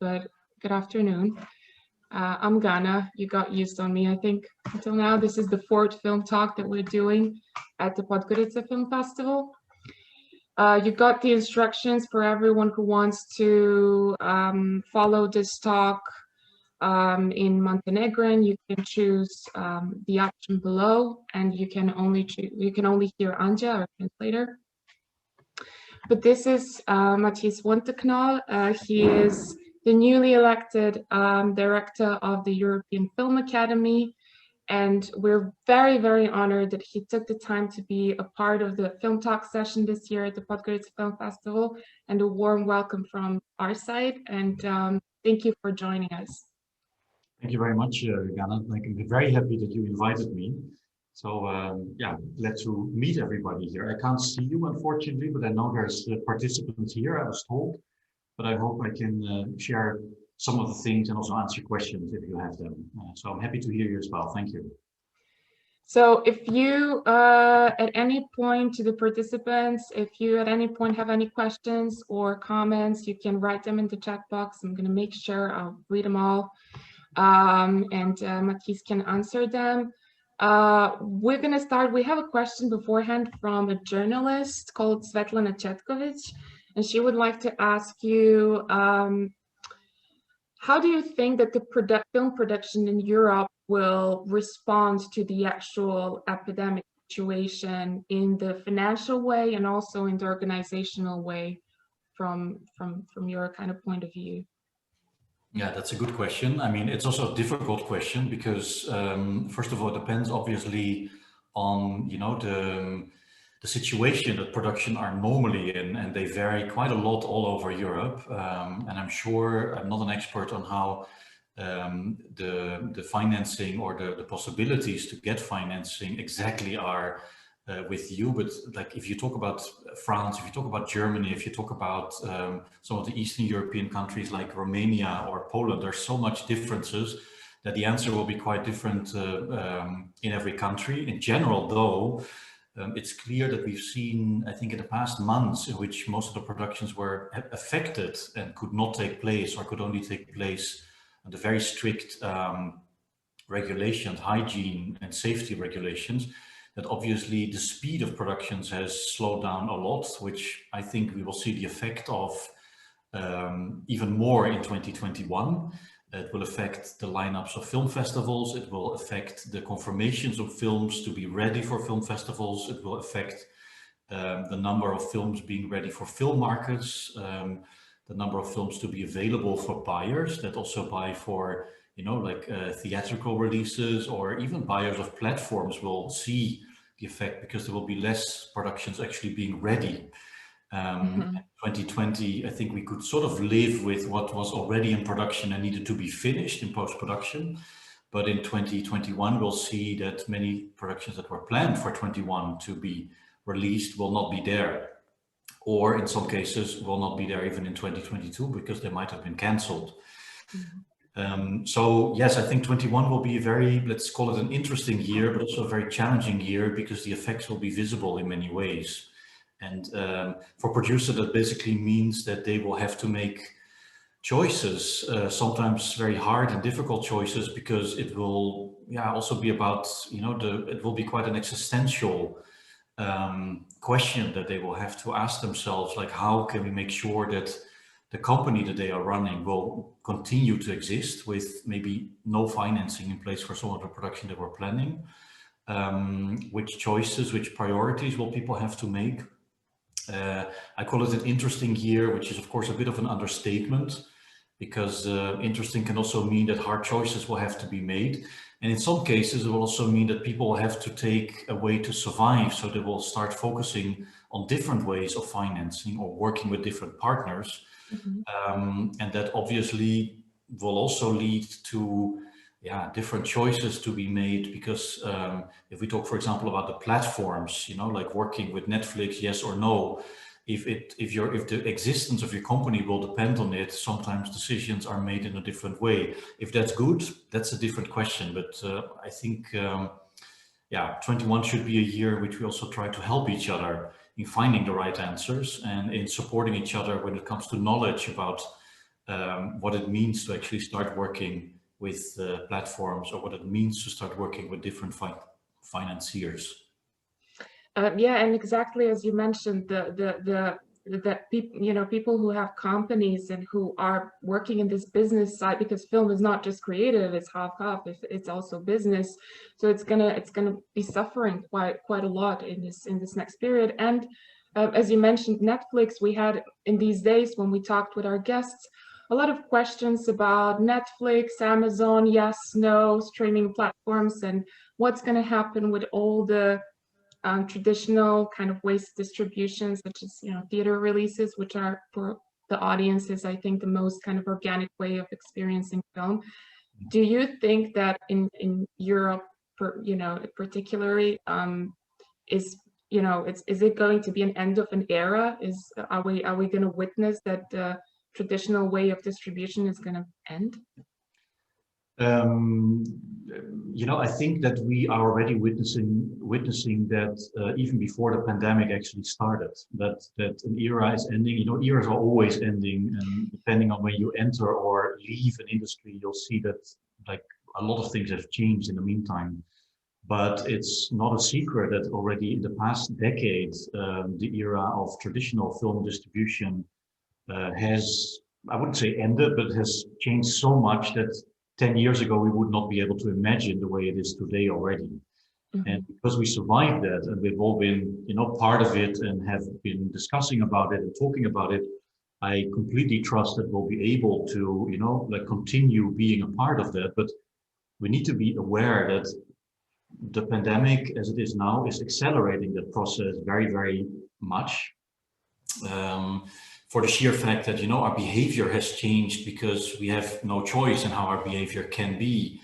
but good afternoon. I'm Gana. You got used on me, I think, until now. This is the fourth film talk that we're doing at the Podgorica Film Festival. You got the instructions for everyone who wants to follow this talk in Montenegrin. You can choose the option below, and you can only hear Anja, our translator. But this is Matthijs Wouter Knol. He is the newly elected director of the European Film Academy, and we're very, very honored that he took the time to be a part of the film talk session this year at the Podgorica Film Festival, and a warm welcome from our side, and thank you for joining us. Thank you very much, Gana. I'm very happy that you invited me. So yeah, glad to meet everybody here. I can't see you, unfortunately, but I know there's participants here, I was told. But I hope I can share some of the things and also answer questions if you have them. So I'm happy to hear you as well. Thank you. So if you, at any point to the participants, if you at any point have any questions or comments, you can write them in the chat box. I'm going to make sure I'll read them all. And Matthijs can answer them. We're going to start. We have a question beforehand from a journalist called Svetlana Chetkovic, and she would like to ask you, how do you think that the film production in Europe will respond to the actual epidemic situation in the financial way and also in the organizational way from your kind of point of view? Yeah, that's a good question. I mean, it's also a difficult question because first of all, it depends obviously on, you know, the situation that production are normally in, and they vary quite a lot all over Europe. And I'm sure I'm not an expert on how the financing or the possibilities to get financing exactly are with you, but like if you talk about France, if you talk about Germany, if you talk about some of the Eastern European countries like Romania or Poland, there's so much differences that the answer will be quite different in every country. In general, though, it's clear that we've seen, I think in the past months, in which most of the productions were affected and could not take place or could only take place under very strict regulations, hygiene and safety regulations, that obviously the speed of productions has slowed down a lot, which I think we will see the effect of even more in 2021. It will affect the lineups of film festivals. It will affect the confirmations of films to be ready for film festivals. It will affect the number of films being ready for film markets, the number of films to be available for buyers that also buy for, you know, like theatrical releases, or even buyers of platforms will see the effect because there will be less productions actually being ready. 2020, I think we could sort of live with what was already in production and needed to be finished in post-production. But in 2021, we'll see that many productions that were planned for 21 to be released will not be there. Or in some cases will not be there even in 2022 because they might have been cancelled. So yes, I think 21 will be a very, let's call it an interesting year, but also a very challenging year because the effects will be visible in many ways. And for producers, that basically means that they will have to make choices, sometimes very hard and difficult choices, because it will also be about, you know, it will be quite an existential question that they will have to ask themselves, like how can we make sure that the company that they are running will continue to exist with maybe no financing in place for some of the production that we're planning. Which choices, which priorities will people have to make? I call it an interesting year, which is of course a bit of an understatement, because interesting can also mean that hard choices will have to be made. And in some cases, it will also mean that people will have to take a way to survive. So they will start focusing on different ways of financing or working with different partners. And that obviously will also lead to different choices to be made, because if we talk, for example, about the platforms, you know, like working with Netflix, yes or no, if the existence of your company will depend on it, sometimes decisions are made in a different way. If that's good, that's a different question. But I think 21 should be a year in which we also try to help each other in finding the right answers and in supporting each other when it comes to knowledge about what it means to actually start working with platforms, or what it means to start working with different financiers. Yeah, and exactly as you mentioned, people who have companies and who are working in this business side, because film is not just creative, it's half, it's also business. So it's gonna be suffering quite a lot in this next period. And as you mentioned, Netflix, we had in these days when we talked with our guests, a lot of questions about Netflix, Amazon, yes, no, streaming platforms, and what's gonna happen with all the traditional kind of waste distribution, such as theater releases, which are for the audiences, I think, the most kind of organic way of experiencing film. Do you think that in Europe, particularly, is it going to be an end of an era? Are we going to witness that the traditional way of distribution is going to end? I think that we are already witnessing that even before the pandemic actually started, that an era is ending. Eras are always ending, and depending on when you enter or leave an industry, you'll see that like a lot of things have changed in the meantime. But it's not a secret that already in the past decade, the era of traditional film distribution has, I wouldn't say ended, but has changed so much that 10 years ago, we would not be able to imagine the way it is today already. Mm-hmm. And because we survived that, and we've all been, part of it and have been discussing about it and talking about it, I completely trust that we'll be able to, continue being a part of that. But we need to be aware that the pandemic, as it is now, is accelerating that process very, very much. For the sheer fact that, our behavior has changed because we have no choice in how our behavior can be,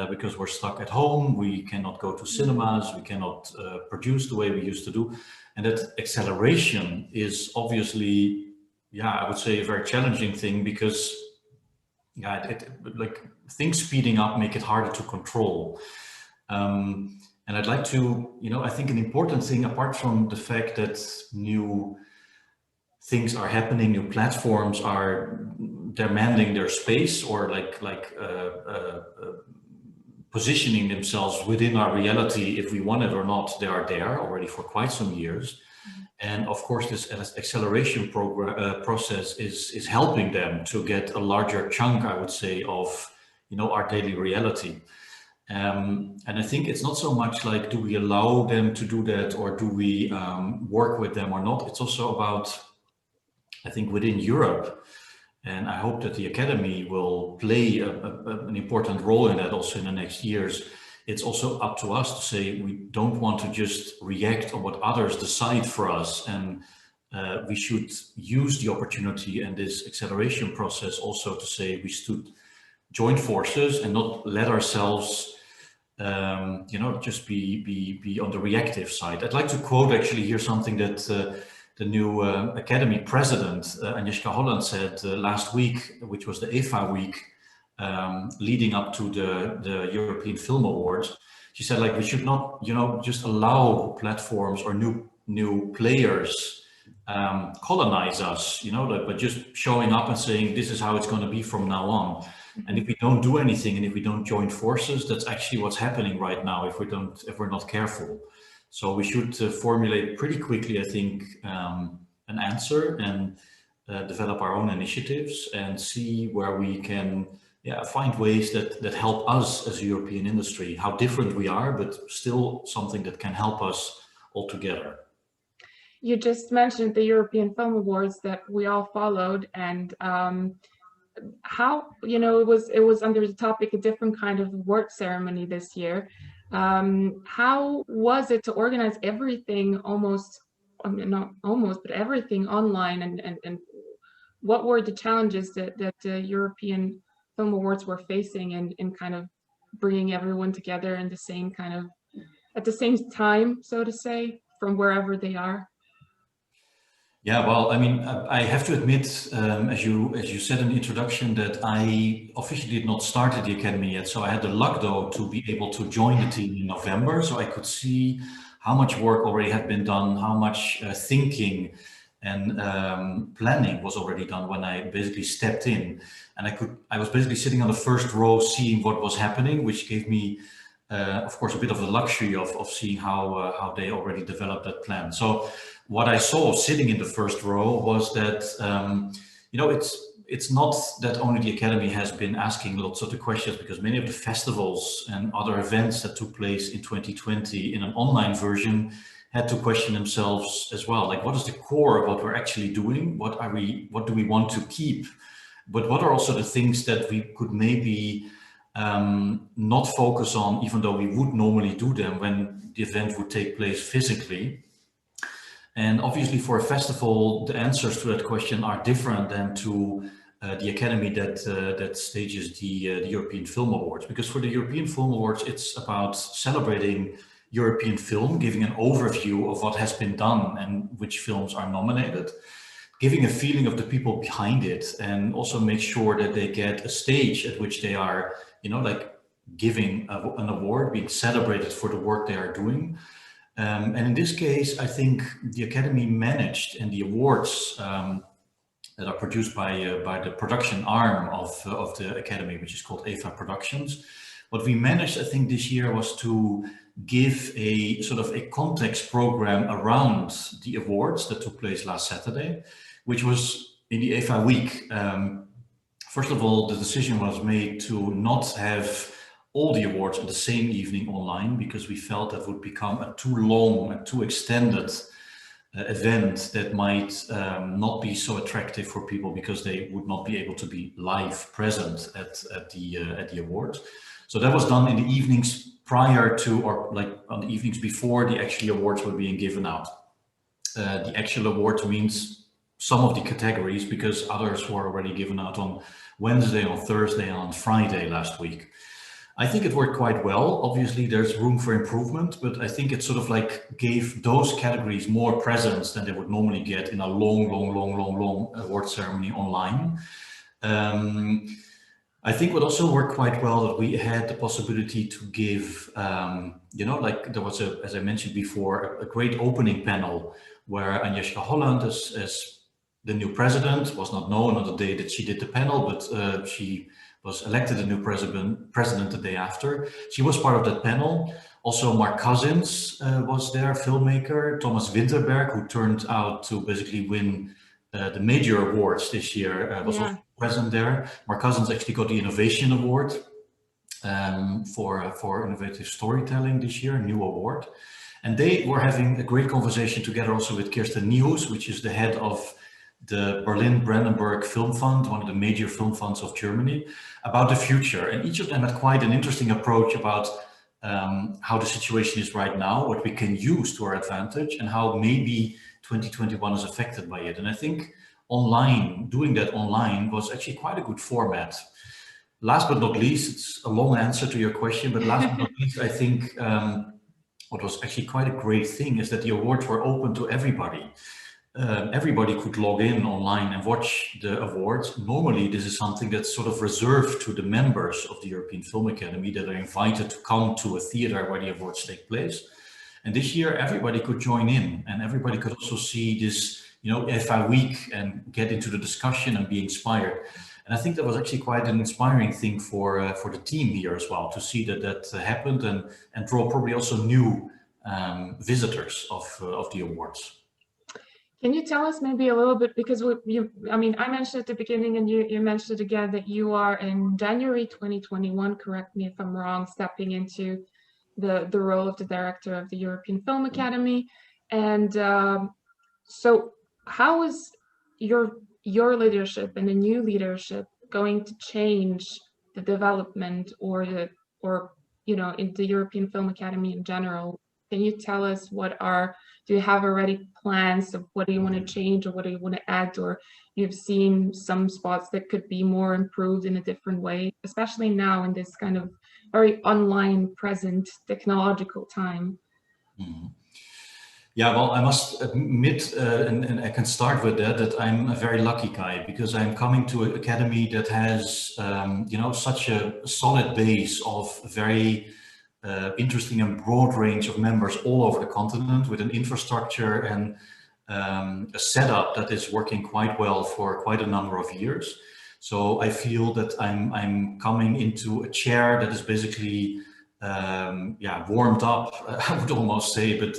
because we're stuck at home, we cannot go to cinemas, we cannot produce the way we used to do. And that acceleration is obviously, I would say a very challenging thing, because things speeding up make it harder to control. And I'd like to, I think an important thing, apart from the fact that new things are happening, new platforms are demanding their space, or positioning themselves within our reality, if we want it or not, they are there already for quite some years. And of course, this acceleration process is helping them to get a larger chunk, I would say, of our daily reality. And I think it's not so much like, do we allow them to do that, or do we work with them or not? It's also about, I think, within Europe, and I hope that the Academy will play an important role in that also in the next years. It's also up to us to say we don't want to just react on what others decide for us, and we should use the opportunity and this acceleration process also to say we should join forces and not let ourselves just be on the reactive side. I'd like to quote actually here something that the new Academy president, Agnieszka Holland, said last week, which was the IDFA week leading up to the European Film Awards. She said, we should not, just allow platforms or new players colonize us, but just showing up and saying, this is how it's going to be from now on. And if we don't do anything, and if we don't join forces, that's actually what's happening right now if we're not careful. So we should formulate pretty quickly, I think, an answer, and develop our own initiatives and see where we can find ways that help us as a European industry, how different we are, but still something that can help us all together. You just mentioned the European Film Awards that we all followed, and how, it was under the topic, a different kind of award ceremony this year. How was it to organize everything not almost, but everything online, and what were the challenges that the European Film Awards were facing in kind of bringing everyone together in the same kind of, at the same time, so to say, from wherever they are? Yeah, well, I mean, I have to admit, as you said in the introduction, that I officially did not start at the Academy yet. So I had the luck, though, to be able to join the team in November. So I could see how much work already had been done, how much thinking and planning was already done when I basically stepped in, and I was basically sitting on the first row seeing what was happening, which gave me of course a bit of the luxury of seeing how they already developed that plan. So what I saw sitting in the first row was that you know, it's not that only the Academy has been asking lots of the questions, because many of the festivals and other events that took place in 2020 in an online version had to question themselves as well. Like, what is the core of what we're actually doing? What do we want to keep? But what are also the things that we could maybe not focus on, even though we would normally do them when the event would take place physically? And obviously for a festival, the answers to that question are different than to the Academy that stages the European Film Awards. Because for the European Film Awards, it's about celebrating European film, giving an overview of what has been done and which films are nominated, giving a feeling of the people behind it, and also make sure that they get a stage at which they are, you know, like giving an award, being celebrated for the work they are doing. And in this case, I think the Academy managed, and the awards that are produced by the production arm of the Academy, which is called IDFA Productions. What we managed, I think, this year was to give a sort of a context program around the awards that took place last Saturday, which was in the IDFA week. First of all, the decision was made to not have all the awards on the same evening online, because we felt that would become a too long and too extended event that might not be so attractive for people, because they would not be able to be live present at the awards. So that was done in the evenings prior to, or like on the evenings before the actual awards were being given out. The actual awards means some of the categories, because others were already given out on Wednesday, on Thursday, and on Friday last week. I think it worked quite well. Obviously, there's room for improvement, but I think it sort of like gave those categories more presence than they would normally get in a long award ceremony online. I think what also worked quite well, that we had the possibility to give, you know, like there was as I mentioned before, a great opening panel where Agnieszka Holland, as the new president, was not known on the day that she did the panel, but she was elected a new president the day after. She was part of that panel. Also, Mark Cousins was there, filmmaker. Thomas Winterberg, who turned out to basically win the major awards this year, was also present there. Mark Cousins actually got the Innovation Award for innovative storytelling this year, a new award. And they were having a great conversation together also with Kirsten Nieuws, which is the head of the Berlin-Brandenburg Film Fund, one of the major film funds of Germany, about the future. And each of them had quite an interesting approach about how the situation is right now, what we can use to our advantage, and how maybe 2021 is affected by it. And I think online, doing that online was actually quite a good format. Last but not least, it's a long answer to your question, but last but not least, I think what was actually quite a great thing is that the awards were open to everybody. Everybody could log in online and watch the awards. Normally, this is something that's sort of reserved to the members of the European Film Academy that are invited to come to a theater where the awards take place. And this year, everybody could join in, and everybody could also see this, you know, IDFA week and get into the discussion and be inspired. And I think that was actually quite an inspiring thing for the team here as well, to see that happened and draw probably also new visitors of the awards. Can you tell us maybe a little bit, because I mean, I mentioned at the beginning and you mentioned it again, that you are in January 2021, correct me if I'm wrong, stepping into the role of the director of the European Film Academy. And so how is your leadership and the new leadership going to change the development or you know, in the European Film Academy in general? Can you tell us do you have already plans of what do you want to change, or what do you want to add, or you've seen some spots that could be more improved in a different way, especially now in this kind of very online present technological time? Mm-hmm. Yeah, well, I must admit, and I can start with that I'm a very lucky guy, because I'm coming to an academy that has, you know, such a solid base of very interesting and broad range of members all over the continent, with an infrastructure and a setup that is working quite well for quite a number of years. So I feel that I'm coming into a chair that is basically warmed up, I would almost say, but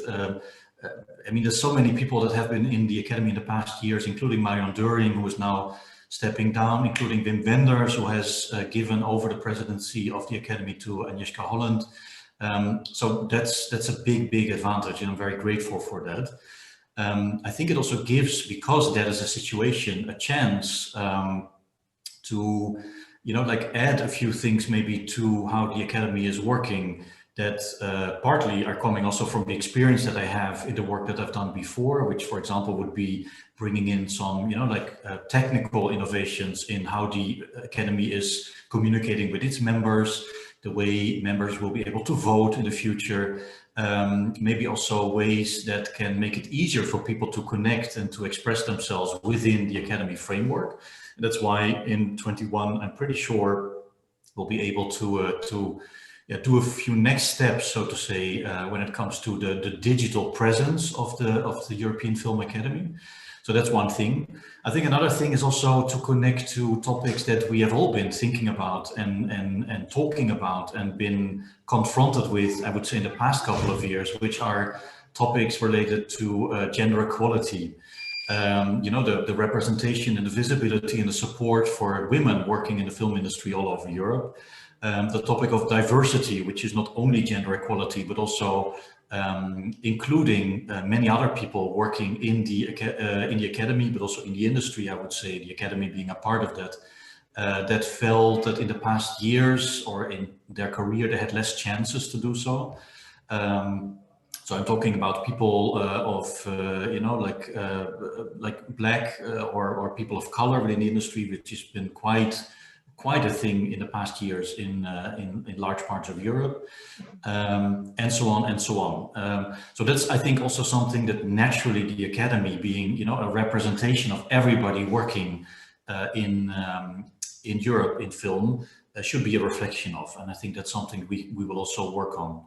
I mean, there's so many people that have been in the Academy in the past years, including Marion Deuring, who is now stepping down, including Wim Wenders, who has given over the presidency of the Academy to Agnieszka Holland. So that's a big advantage, and I'm very grateful for that. I think it also gives, because that is a situation, a chance to, like add a few things maybe to how the Academy is working that partly are coming also from the experience that I have in the work that I've done before, which, for example, would be bringing in some, technical innovations in how the Academy is communicating with its members, the way members will be able to vote in the future, maybe also ways that can make it easier for people to connect and to express themselves within the Academy framework. And that's why in 21, I'm pretty sure we'll be able to do a few next steps, so to say, when it comes to the digital presence of the European Film Academy. So that's one thing. I think another thing is also to connect to topics that we have all been thinking about and talking about and been confronted with, I would say, in the past couple of years, which are topics related to gender equality. The representation and the visibility and the support for women working in the film industry all over Europe. The topic of diversity, which is not only gender equality, but also including many other people working in the Academy, but also in the industry, I would say, the Academy being a part of that, that felt that in the past years or in their career, they had less chances to do so. So I'm talking about people like Black or people of color within the industry, which has been quite a thing in the past years in large parts of Europe, and so on and so on. So that's, I think, also something that naturally the Academy, being a representation of everybody working in Europe in film, should be a reflection of, and I think that's something we will also work on.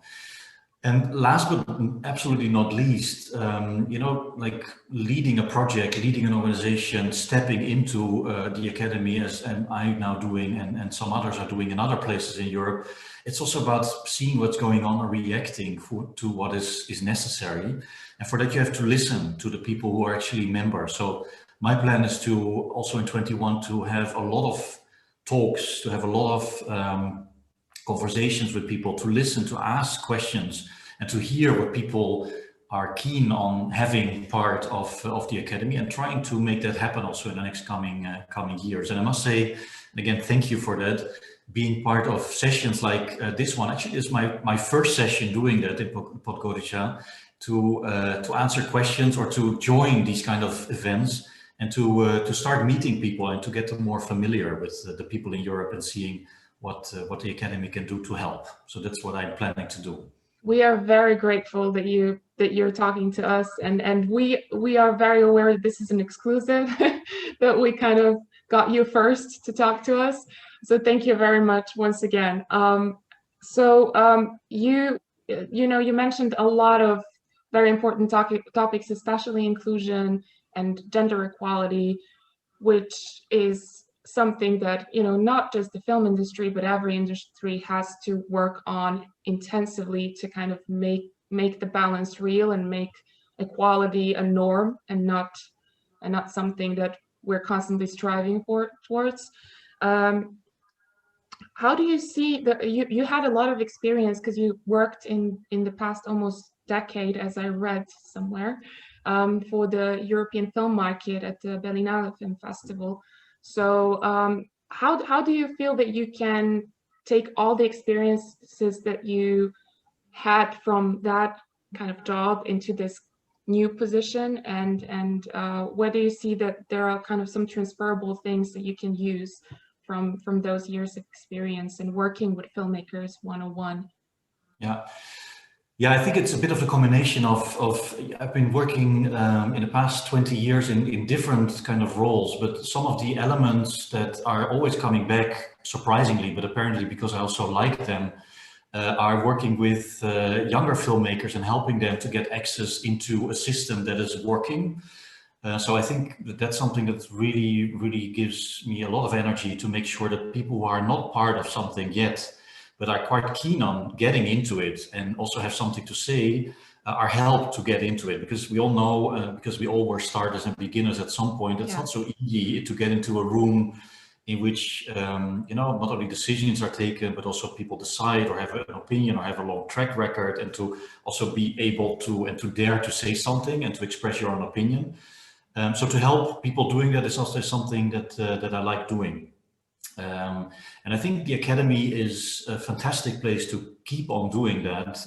And last but absolutely not least, like leading a project, leading an organization, stepping into the Academy, as I'm now doing and some others are doing in other places in Europe, it's also about seeing what's going on and reacting to what is necessary. And for that, you have to listen to the people who are actually members. So my plan is to also in 21 to have a lot of talks, to have a lot of conversations with people, to listen, to ask questions, and to hear what people are keen on having part of the Academy, and trying to make that happen also in the next coming years. And I must say, and again, thank you for that, being part of sessions like this one. Actually, this is my first session doing that in Podgorica, to answer questions or to join these kind of events, and to start meeting people and to get more familiar with the people in Europe and seeing what the Academy can do to help. So that's what I'm planning to do. We are very grateful that you're talking to us, and we are very aware that this is an exclusive, that we kind of got you first to talk to us. So thank you very much once again. You mentioned a lot of very important topics, especially inclusion and gender equality, which is something that, not just the film industry, but every industry has to work on intensively to kind of make the balance real and make equality a norm and not something that we're constantly striving towards. How do you see that you had a lot of experience, because you worked in the past almost decade, as I read somewhere, for the European film market at the Berlinale Film Festival. So how do you feel that you can take all the experiences that you had from that kind of job into this new position, and whether you see that there are kind of some transferable things that you can use from those years of experience and working with filmmakers one-on-one? Yeah, I think it's a bit of a combination of I've been working in the past 20 years in different kind of roles, but some of the elements that are always coming back, surprisingly, but apparently because I also like them, are working with younger filmmakers and helping them to get access into a system that is working. So I think that's something that really, really gives me a lot of energy to make sure that people who are not part of something yet, but are quite keen on getting into it and also have something to say, are helped to get into it. Because we all know, because we all were starters and beginners at some point, it's not so easy to get into a room in which, you know, not only decisions are taken, but also people decide or have an opinion or have a long track record, and to also be able to and to dare to say something and to express your own opinion. So to help people doing that is also something that I like doing. And I think the Academy is a fantastic place to keep on doing that.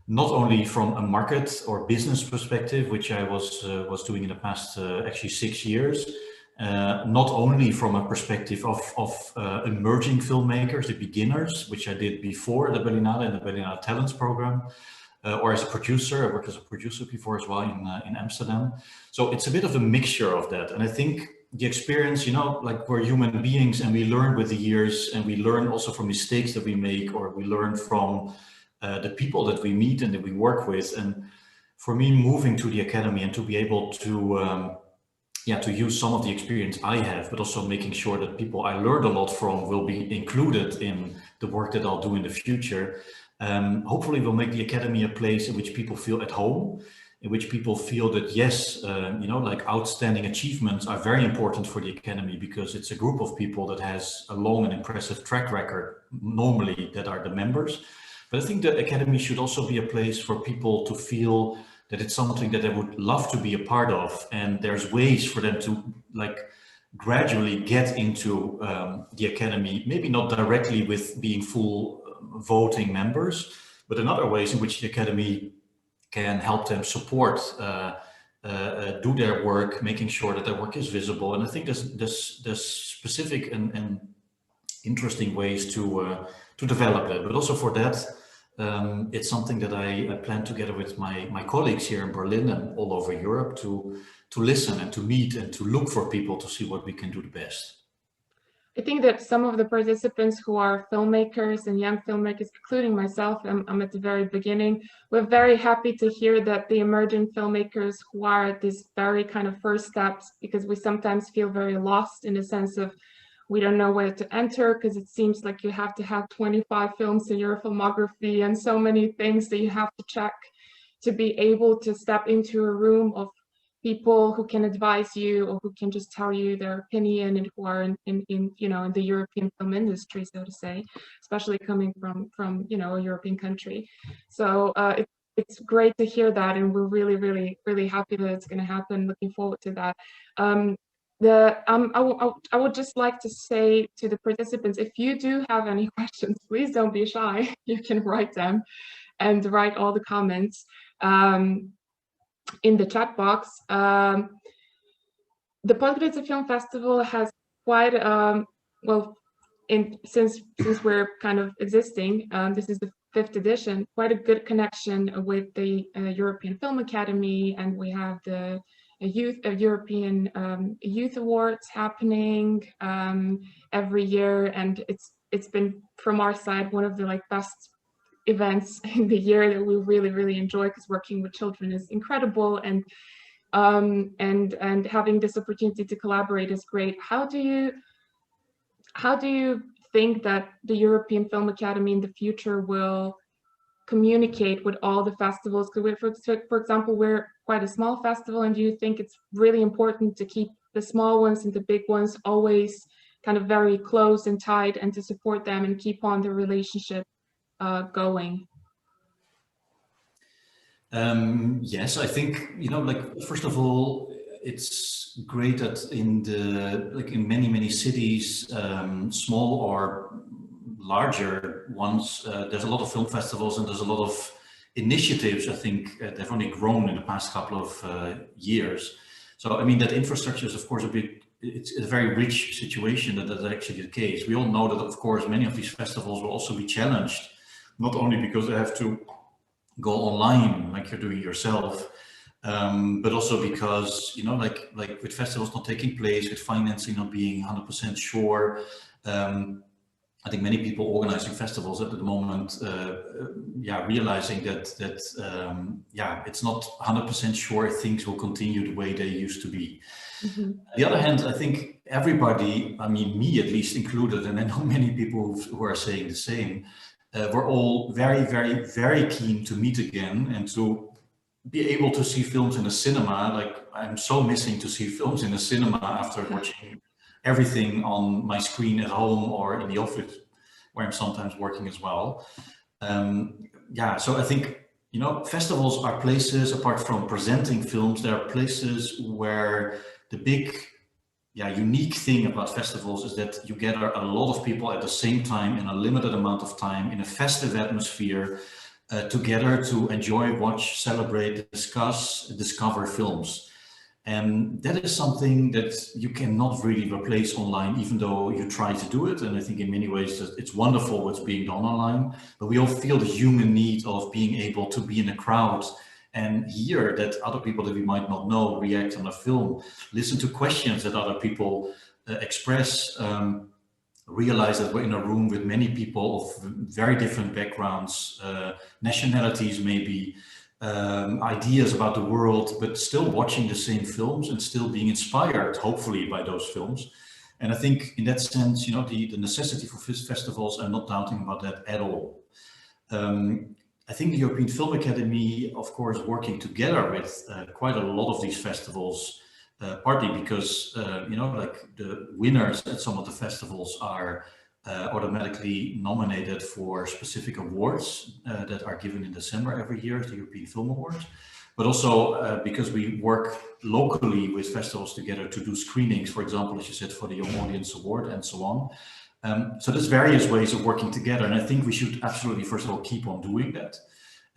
Not only from a market or business perspective, which I was doing in the past actually 6 years, not only from a perspective of emerging filmmakers, the beginners, which I did before the Berlinale and the Berlinale Talents program, or as a producer. I worked as a producer before as well in Amsterdam. So it's a bit of a mixture of that. And I think the experience, you know, like we're human beings and we learn with the years, and we learn also from mistakes that we make, or we learn from the people that we meet and that we work with. And for me, moving to the Academy and to be able to to use some of the experience I have, but also making sure that people I learned a lot from will be included in the work that I'll do in the future. Hopefully we'll make the Academy a place in which people feel at home, in which people feel that, yes, you know, like outstanding achievements are very important for the Academy, because it's a group of people that has a long and impressive track record, normally, that are the members. But I think the Academy should also be a place for people to feel that it's something that they would love to be a part of, and there's ways for them to like gradually get into the Academy, maybe not directly with being full voting members, but in other ways in which the Academy can help them support, do their work, making sure that their work is visible. And I think there's specific and interesting ways to develop it. But also for that, it's something that I plan together with my colleagues here in Berlin and all over Europe to listen and to meet and to look for people to see what we can do the best. I think that some of the participants who are filmmakers and young filmmakers, including myself, I'm at the very beginning, we're very happy to hear that the emerging filmmakers who are at this very kind of first steps, because we sometimes feel very lost in the sense of we don't know where to enter, because it seems like you have to have 25 films in your filmography and so many things that you have to check to be able to step into a room of people who can advise you or who can just tell you their opinion, and who are in you know, in the European film industry, so to say, especially coming from you know, a European country. So it's great to hear that, and we're really happy that it's going to happen. Looking forward to that. I would just like to say to the participants, if you do have any questions, please don't be shy. You can write them and write all the comments in the chat box. The Podgorica Film Festival has quite well, since we're kind of existing, this is the 5th edition, quite a good connection with the European Film Academy, and we have the European Youth Awards happening every year, and it's been, from our side, one of the like best events in the year that we really enjoy, because working with children is incredible, and having this opportunity to collaborate is great. How do you think that the European Film Academy in the future will communicate with all the festivals? Because for example, we're quite a small festival, and do you think it's really important to keep the small ones and the big ones always kind of very close and tight, and to support them and keep on the relationship going? Yes, I think, you know, like, first of all, it's great that in many cities, small or larger ones, there's a lot of film festivals, and there's a lot of initiatives. I think they've only grown in the past couple of years. So, I mean, that infrastructure is, of course, it's a very rich situation that that's actually the case. We all know that, of course, many of these festivals will also be challenged, not only because they have to go online like you're doing yourself, but also because, you know, like with festivals not taking place, with financing not being 100% sure, I think many people organizing festivals at the moment, realizing that it's not 100% sure things will continue the way they used to be. Mm-hmm. On the other hand, I think everybody, I mean, me at least included, and I know many people who are saying the same, we're all very, very, very keen to meet again and to be able to see films in the cinema. Like, I'm so missing to see films in the cinema after watching everything on my screen at home or in the office, where I'm sometimes working as well. So I think, you know, festivals are places, apart from presenting films, there are places where the big, unique thing about festivals is that you gather a lot of people at the same time in a limited amount of time in a festive atmosphere, together to enjoy, watch, celebrate, discuss, discover films. And that is something that you cannot really replace online, even though you try to do it. And I think in many ways it's wonderful what's being done online, but we all feel the human need of being able to be in a crowd and hear that other people that we might not know react on a film, listen to questions that other people express, realize that we're in a room with many people of very different backgrounds, nationalities maybe, ideas about the world, but still watching the same films and still being inspired, hopefully, by those films. And I think in that sense, you know, the necessity for festivals, I'm not doubting about that at all. I think the European Film Academy, of course, working together with quite a lot of these festivals, partly because, you know, like the winners at some of the festivals are automatically nominated for specific awards that are given in December every year, the European Film Awards, but also because we work locally with festivals together to do screenings, for example, as you said, for the Young Audience Award and so on. So there's various ways of working together, and I think we should absolutely, first of all, keep on doing that.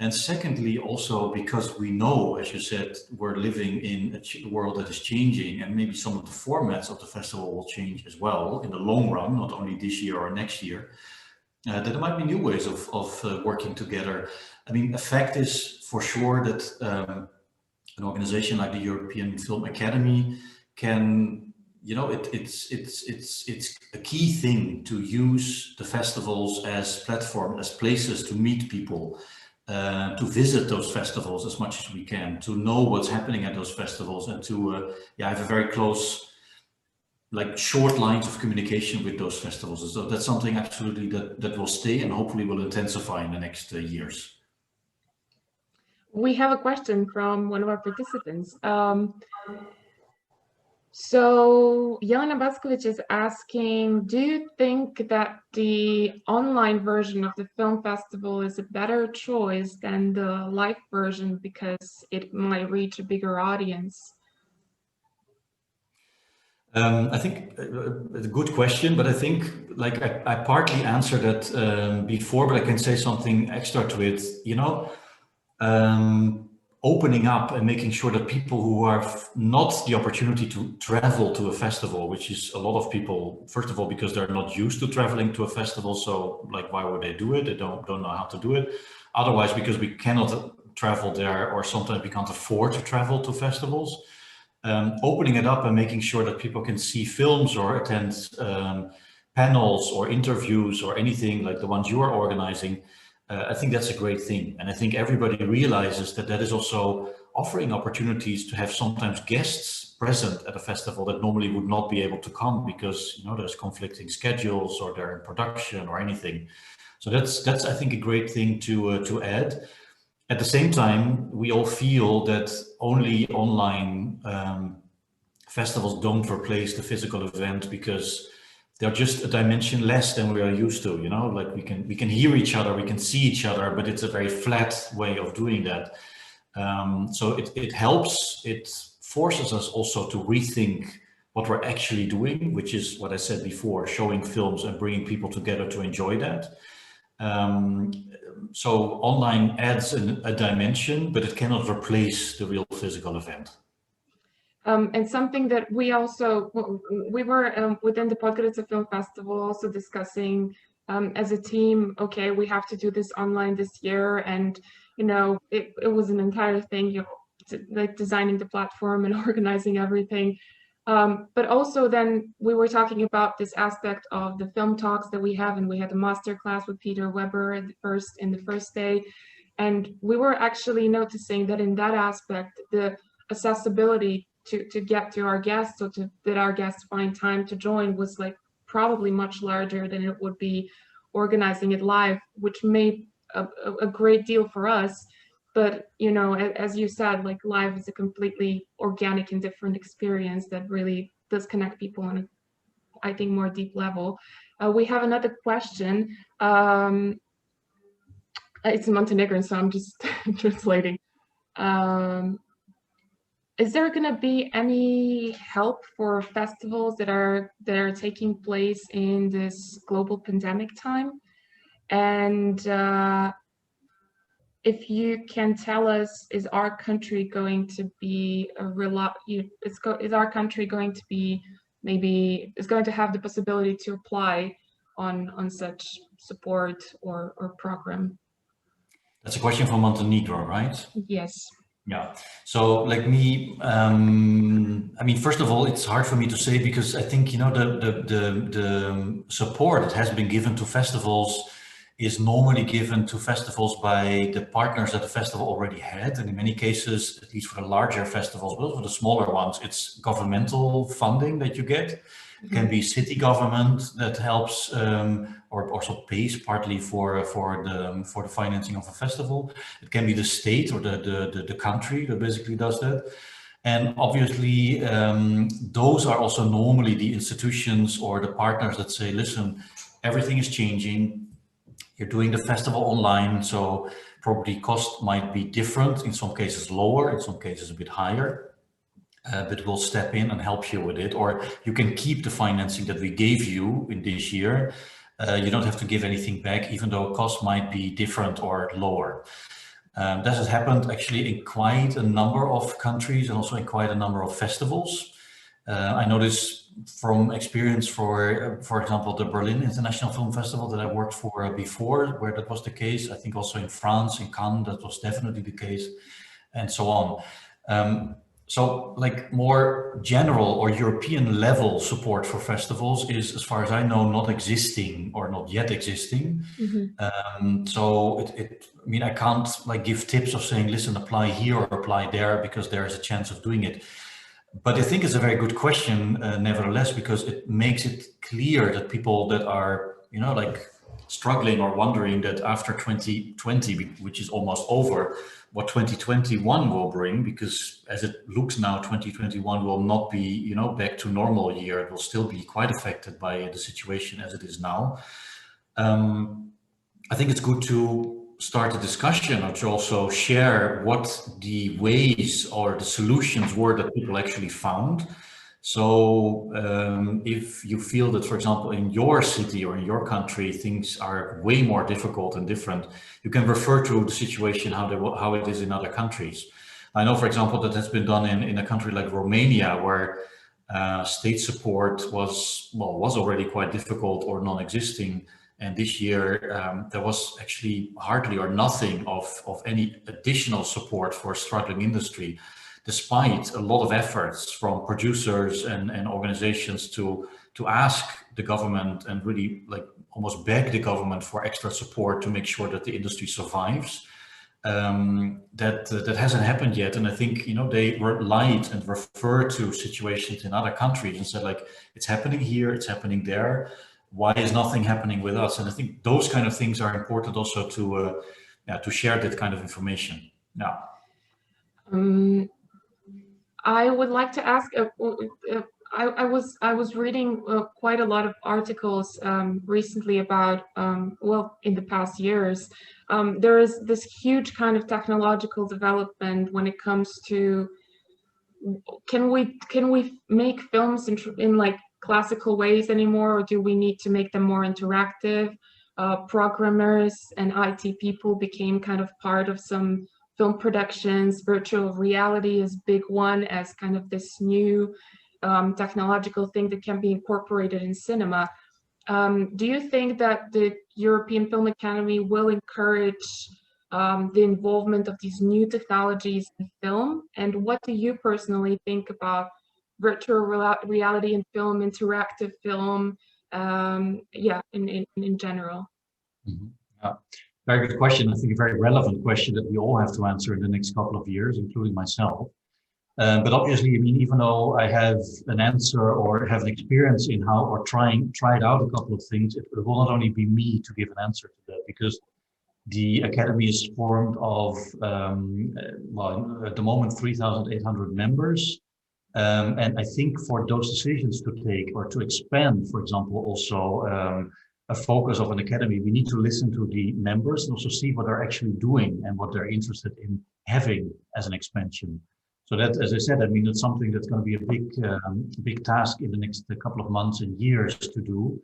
And secondly, also because we know, as you said, we're living in a world that is changing, and maybe some of the formats of the festival will change as well in the long run, not only this year or next year, that there might be new ways of working together. I mean, a fact is for sure that an organization like the European Film Academy can, you know, it's a key thing to use the festivals as platforms, as places to meet people, to visit those festivals as much as we can, to know what's happening at those festivals, and to have a very close, like, short lines of communication with those festivals. So that's something absolutely that will stay and hopefully will intensify in the next years. We have a question from one of our participants. So Jelena Baskovic is asking, do you think that the online version of the film festival is a better choice than the live version because it might reach a bigger audience? I think it's a good question, but I think, like, I partly answered that before, but I can say something extra to it. You know, opening up and making sure that people who have not the opportunity to travel to a festival, which is a lot of people, first of all, because they're not used to traveling to a festival. So, like, why would they do it? They don't know how to do it. Otherwise, because we cannot travel there, or sometimes we can't afford to travel to festivals. Opening it up and making sure that people can see films or attend panels or interviews or anything like the ones you are organizing, I think that's a great thing. And I think everybody realizes that that is also offering opportunities to have sometimes guests present at a festival that normally would not be able to come because, you know, there's conflicting schedules or they're in production or anything. So that's I think a great thing to add. At the same time, we all feel that only online festivals don't replace the physical event because they're just a dimension less than we are used to, you know, like we can hear each other, we can see each other, but it's a very flat way of doing that. So it helps, it forces us also to rethink what we're actually doing, which is what I said before, showing films and bringing people together to enjoy that. So online adds a dimension, but it cannot replace the real physical event. And something that we were within the Podgorica Film Festival also discussing as a team, okay, we have to do this online this year. And, you know, it was an entire thing, you know, like designing the platform and organizing everything. But also then we were talking about this aspect of the film talks that we have, and we had a master class with Peter Weber in the first day. And we were actually noticing that in that aspect, the accessibility to get to our guests, or that our guests find time to join, was like probably much larger than it would be organizing it live, which made a great deal for us. But, you know, as you said, like live is a completely organic and different experience that really does connect people on a, I think, more deep level. We have another question. It's in Montenegrin, so I'm just translating. Is there going to be any help for festivals that are taking place in this global pandemic time? And if you can tell us, is our country going to be is our country going to be is going to have the possibility to apply on such support or program? That's a question from Montenegro, right? Yes. Yeah. So let me, I mean, first of all, it's hard for me to say, because I think, you know, the support that has been given to festivals is normally given to festivals by the partners that the festival already had. And in many cases, at least for the larger festivals, but for the smaller ones, it's governmental funding that you get. It can be city government that helps or also pays partly for the financing of a festival. It can be the state or the country that basically does that. And obviously, those are also normally the institutions or the partners that say, listen, everything is changing. You're doing the festival online, so probably cost might be different, in some cases lower, in some cases a bit higher, but we'll step in and help you with it. Or you can keep the financing that we gave you in this year. You don't have to give anything back, even though cost might be different or lower. That has happened actually in quite a number of countries and also in quite a number of festivals. I know this from experience for example, the Berlin International Film Festival that I worked for before, where that was the case. I think also in France, in Cannes, that was definitely the case, and so on. So like more general or European level support for festivals is, as far as I know, not existing or not yet existing. So I mean, I can't like give tips of saying, listen, apply here or apply there, because there is a chance of doing it. But I think it's a very good question, nevertheless, because it makes it clear that people that are, you know, like struggling or wondering that after 2020, which is almost over, what 2021 will bring, because as it looks now, 2021 will not be, you know, back to normal year. It will still be quite affected by the situation as it is now. I think it's good to start a discussion or to also share what the ways or the solutions were that people actually found. So if you feel that, for example, in your city or in your country, things are way more difficult and different, you can refer to the situation, how it is in other countries. I know, for example, that has been done in a country like Romania, where state support was already quite difficult or non-existing. And this year, there was actually hardly or nothing of any additional support for a struggling industry, despite a lot of efforts from producers and organizations to ask the government and really like almost beg the government for extra support to make sure that the industry survives. That hasn't happened yet. And I think, you know, they relied and referred to situations in other countries and said, like, it's happening here, it's happening there. Why is nothing happening with us? And I think those kind of things are important also to share that kind of information. Yeah. I would like to ask. I was reading quite a lot of articles recently about in the past years. There is this huge kind of technological development when it comes to can we make films in like classical ways anymore, or do we need to make them more interactive? Programmers and IT people became kind of part of some film productions. Virtual reality is big one as kind of this new technological thing that can be incorporated in cinema. Do you think that the European Film Academy will encourage the involvement of these new technologies in film? And what do you personally think about virtual reality in film, interactive film, yeah, in general. Mm-hmm. Very good question. I think a very relevant question that we all have to answer in the next couple of years, including myself. But obviously, I mean, even though I have an answer or have an experience in how or tried out a couple of things, it will not only be me to give an answer to that, because the Academy is formed of, well, at the moment, 3,800 members. And I think for those decisions to take or to expand, for example, also a focus of an academy, we need to listen to the members and also see what they're actually doing and what they're interested in having as an expansion. So that, as I said, I mean, it's something that's going to be a big task in the next couple of months and years to do.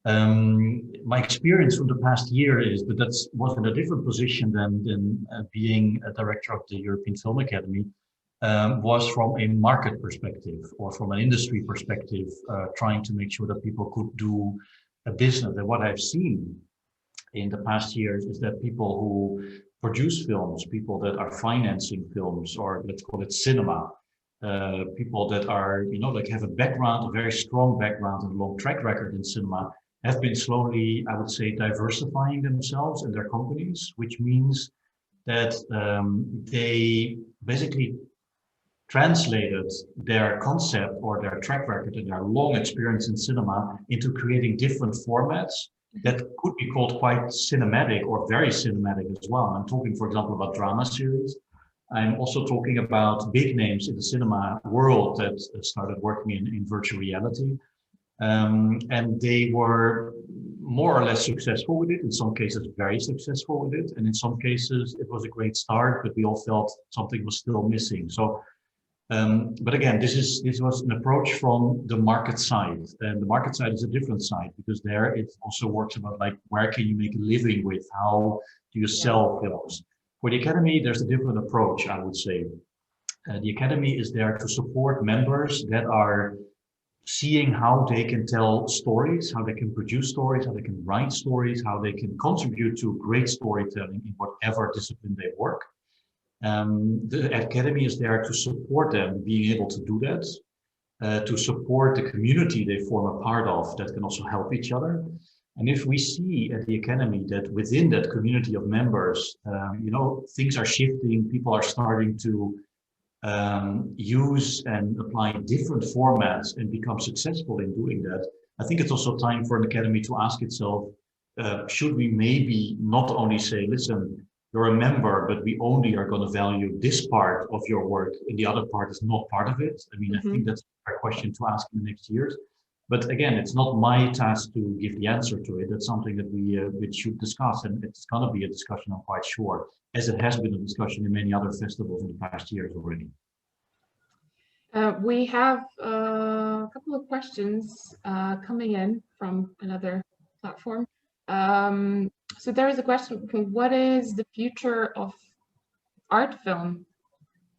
My experience from the past year is that was in a different position than being a director of the European Film Academy, was from a market perspective or from an industry perspective, trying to make sure that people could do a business. And what I've seen in the past years is that people who produce films, people that are financing films, or let's call it cinema, people that are, you know, like have a background, a very strong background and a long track record in cinema, have been slowly, I would say, diversifying themselves and their companies, which means that they basically translated their concept or their track record and their long experience in cinema into creating different formats that could be called quite cinematic or very cinematic as well. I'm talking, for example, about drama series. I'm also talking about big names in the cinema world that started working in virtual reality. And they were more or less successful with it. In some cases, very successful with it. And in some cases, it was a great start, but we all felt something was still missing. So, but again, this was an approach from the market side. And the market side is a different side, because there it also works about like, where can you make a living with? How do you sell films? For the Academy, there's a different approach, I would say. The Academy is there to support members that are seeing how they can tell stories, how they can produce stories, how they can write stories, how they can contribute to great storytelling in whatever discipline they work. The Academy is there to support them being able to do that, to support the community they form a part of that can also help each other. And if we see at the Academy that within that community of members, you know, things are shifting, people are starting to use and apply different formats and become successful in doing that, I think it's also time for an academy to ask itself, should we maybe not only say, listen, you're a member, but we only are going to value this part of your work and the other part is not part of it? I mean, I think that's a question to ask in the next years. But again, it's not my task to give the answer to it. That's something that we should discuss, and it's going to be a discussion, I'm quite sure, as it has been a discussion in many other festivals in the past years already. We have a couple of questions coming in from another platform. So there is a question: what is the future of art film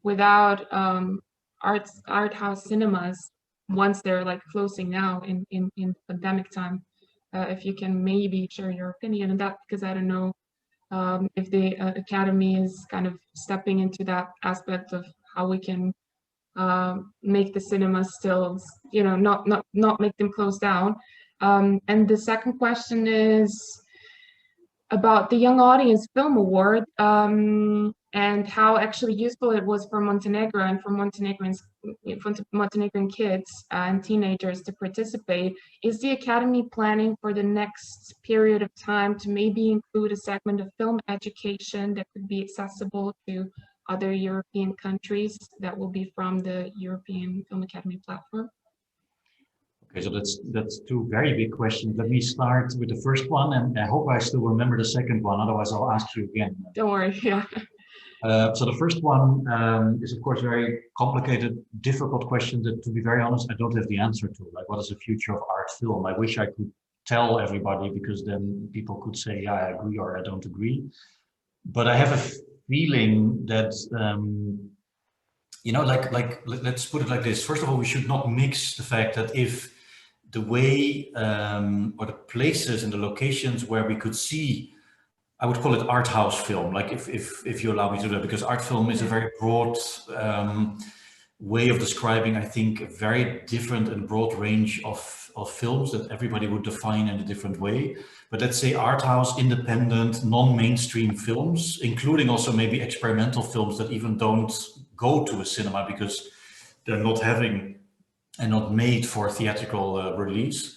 without art house cinemas once they're like closing now in pandemic time? If you can maybe share your opinion on that, because I don't know if the Academy is kind of stepping into that aspect of how we can make the cinemas still, you know, not make them close down. And the second question is about the Young Audience Film Award, and how actually useful it was for Montenegro and for Montenegrin kids and teenagers to participate. Is the Academy planning for the next period of time to maybe include a segment of film education that could be accessible to other European countries that will be from the European Film Academy platform? Okay, so that's two very big questions. Let me start with the first one, and I hope I still remember the second one, otherwise I'll ask you again. Don't worry, yeah. So the first one is of course a very complicated, difficult question that, to be very honest, I don't have the answer to. Like, what is the future of art film? I wish I could tell everybody, because then people could say, yeah, I agree or I don't agree. But I have a feeling that, you know, like let's put it like this. First of all, we should not mix the fact that if the way or the places and the locations where we could see, I would call it art house film, like if you allow me to do that, because art film is a very broad way of describing, I think, a very different and broad range of films that everybody would define in a different way. But let's say art house, independent, non-mainstream films, including also maybe experimental films that even don't go to a cinema because they're not having and not made for theatrical release.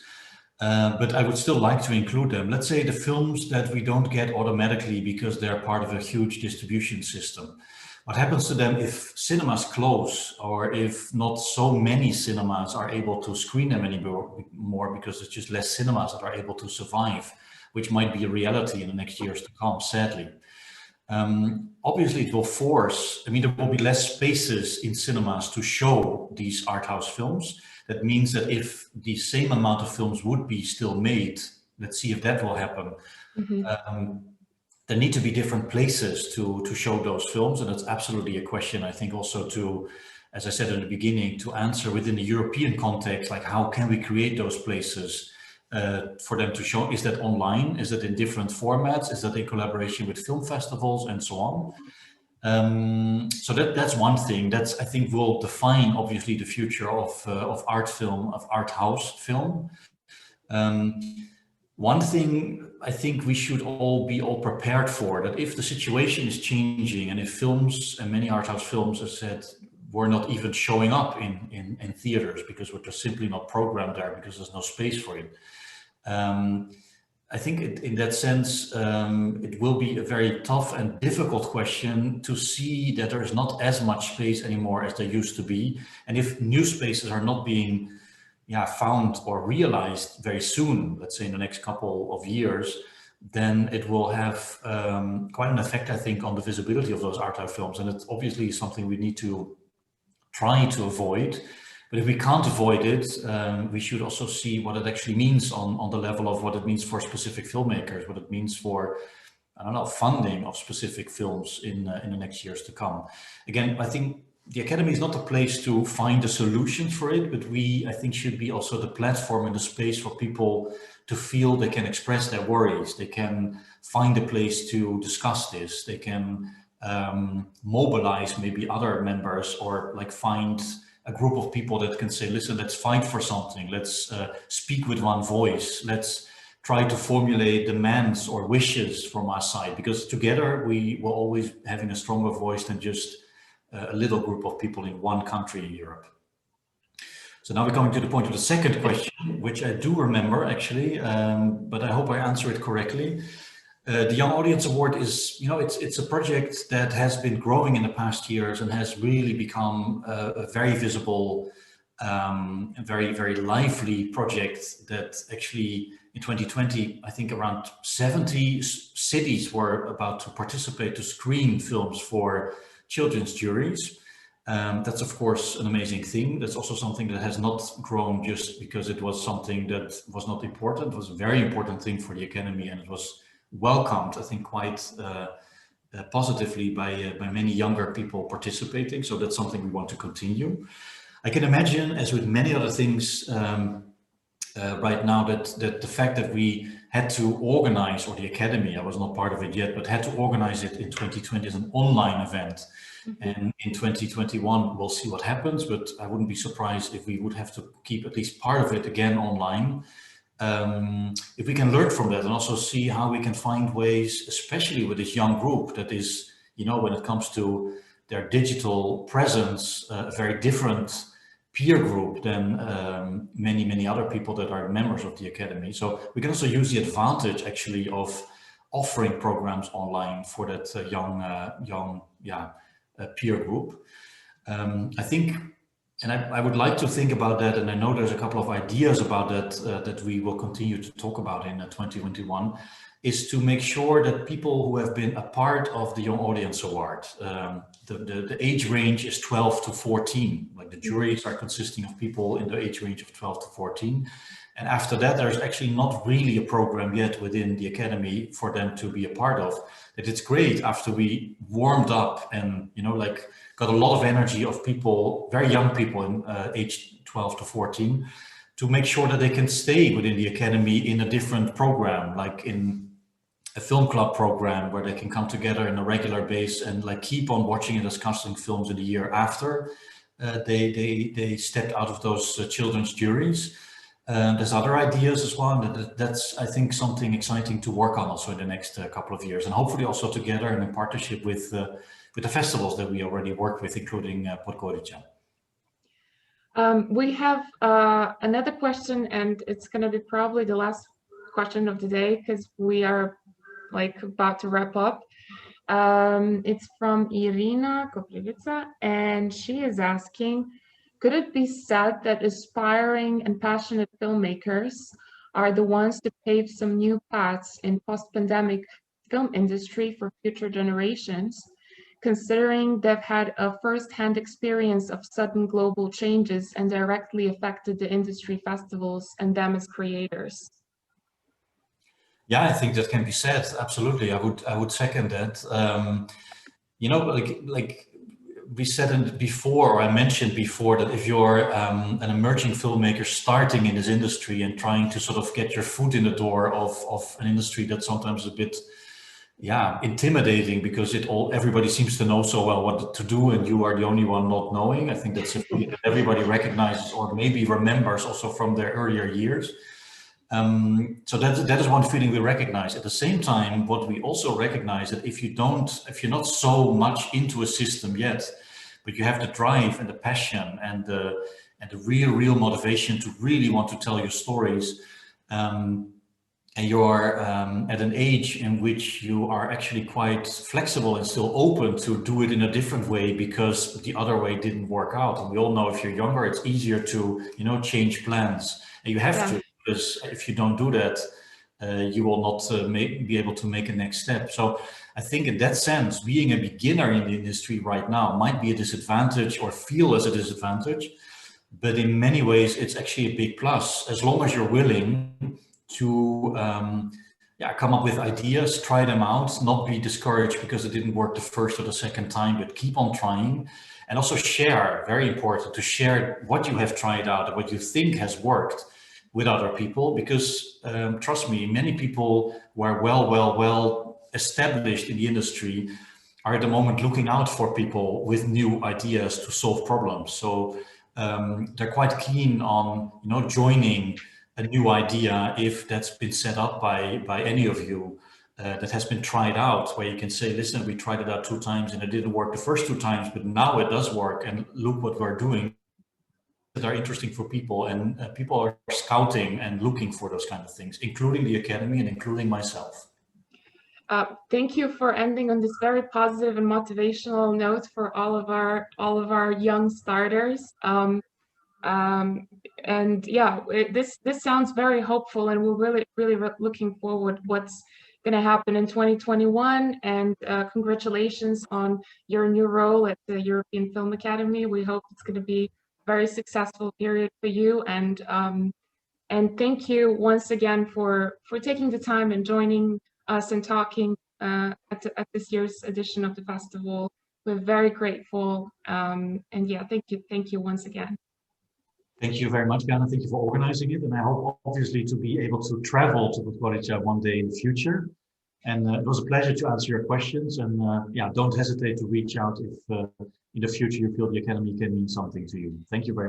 But I would still like to include them. Let's say the films that we don't get automatically because they're part of a huge distribution system. What happens to them if cinemas close, or if not so many cinemas are able to screen them anymore because there's just less cinemas that are able to survive, which might be a reality in the next years to come, sadly. Obviously it will force, I mean, there will be less spaces in cinemas to show these art house films. That means that if the same amount of films would be still made, let's see if that will happen. There need to be different places to show those films, and that's absolutely a question, I think, also to, as I said in the beginning, to answer within the European context, like how can we create those places for them to show? Is that online? Is that in different formats? Is that in collaboration with film festivals and so on? So that's one thing that's, I think, will define obviously the future of art film, of art house film. One thing I think we should all be prepared for, that if the situation is changing and if films, and many art house films, as I said, were not even showing up in theaters because we're just simply not programmed there because there's no space for it. I think in that sense, it will be a very tough and difficult question to see that there is not as much space anymore as there used to be. And if new spaces are not being found or realized very soon, let's say in the next couple of years, then it will have quite an effect, I think, on the visibility of those art house films. And it's obviously something we need to try to avoid. But if we can't avoid it, we should also see what it actually means on the level of what it means for specific filmmakers, what it means for, I don't know, funding of specific films in the next years to come. Again, I think the Academy is not the place to find a solution for it, but we, I think, should be also the platform and the space for people to feel they can express their worries. They can find a place to discuss this. They can mobilize maybe other members, or like find a group of people that can say, listen, let's fight for something. Let's speak with one voice. Let's try to formulate demands or wishes from our side, because together we will always having a stronger voice than just a little group of people in one country in Europe. So now we're coming to the point of the second question, which I do remember actually, but I hope I answer it correctly. The Young Audience Award is, you know, it's a project that has been growing in the past years and has really become a very visible, very, very lively project that actually in 2020, I think around 70 cities were about to participate to screen films for children's juries. That's of course an amazing thing. That's also something that has not grown just because it was something that was not important. It was a very important thing for the Academy, and it was welcomed, I think, quite positively by many younger people participating. So that's something we want to continue. I can imagine, as with many other things right now, that the fact that we had to organize, or the Academy, I was not part of it yet, but had to organize it in 2020 as an online event. And in 2021, we'll see what happens, but I wouldn't be surprised if we would have to keep at least part of it again online. If we can learn from that and also see how we can find ways, especially with this young group that is, you know, when it comes to their digital presence, a very different peer group than many, many other people that are members of the Academy. So we can also use the advantage actually of offering programs online for that young peer group. I think, and I would like to think about that, and I know there's a couple of ideas about that that we will continue to talk about in 2021, is to make sure that people who have been a part of the Young Audience Award, the age range is 12 to 14, like the juries are consisting of people in the age range of 12 to 14. And after that, there's actually not really a program yet within the Academy for them to be a part of. That it's great after we warmed up and, you know, like got a lot of energy of people, very young people in age 12 to 14, to make sure that they can stay within the Academy in a different program, like in a film club program where they can come together on a regular basis and like keep on watching and discussing films in the year after. they stepped out of those children's juries. There's other ideas as well, and that's, I think, something exciting to work on also in the next couple of years, and hopefully also together and in partnership with the festivals that we already work with, including Podgorica. We have another question, and it's going to be probably the last question of the day because we are like about to wrap up. It's from Irina Koprivica, and she is asking, could it be said that aspiring and passionate filmmakers are the ones to pave some new paths in post-pandemic film industry for future generations, considering they've had a first-hand experience of sudden global changes and directly affected the industry festivals and them as creators? Yeah, I think that can be said. Absolutely, I would second that. You know, like we said before, or I mentioned before, that if you're an emerging filmmaker starting in this industry and trying to sort of get your foot in the door of an industry that's sometimes a bit, intimidating because everybody seems to know so well what to do, and you are the only one not knowing. I think that's something that everybody recognizes or maybe remembers also from their earlier years. So that is one feeling we recognize. At the same time, what we also recognize that if you're not so much into a system yet, but you have the drive and the passion and the real motivation to really want to tell your stories, and you're at an age in which you are actually quite flexible and still open to do it in a different way because the other way didn't work out. And we all know if you're younger, it's easier to, change plans. And you have to, because if you don't do that, you will not be able to make a next step. So I think in that sense, being a beginner in the industry right now might be a disadvantage or feel as a disadvantage, but in many ways, it's actually a big plus, as long as you're willing to come up with ideas, try them out, not be discouraged because it didn't work the first or the second time, but keep on trying. And also share, very important, to share what you have tried out and what you think has worked with other people, because trust me, many people who are well established in the industry are at the moment looking out for people with new ideas to solve problems. So they're quite keen on joining a new idea if that's been set up by any of you that has been tried out, where you can say, listen, we tried it out 2 times and it didn't work the first 2 times, but now it does work, and look what we're doing, that are interesting for people, and people are scouting and looking for those kind of things, including the Academy and including myself. Thank you for ending on this very positive and motivational note for all of our young starters. And yeah, this sounds very hopeful, and we're really looking forward what's going to happen in 2021. And congratulations on your new role at the European Film Academy. We hope it's going to be a very successful period for you. And thank you once again for taking the time and joining us and talking at this year's edition of the festival. We're very grateful. And yeah, thank you once again. Thank you very much, Gana. Thank you for organizing it. And I hope obviously to be able to travel to Podgorica one day in the future. And it was a pleasure to answer your questions. And don't hesitate to reach out if in the future you feel the Academy can mean something to you. Thank you very much.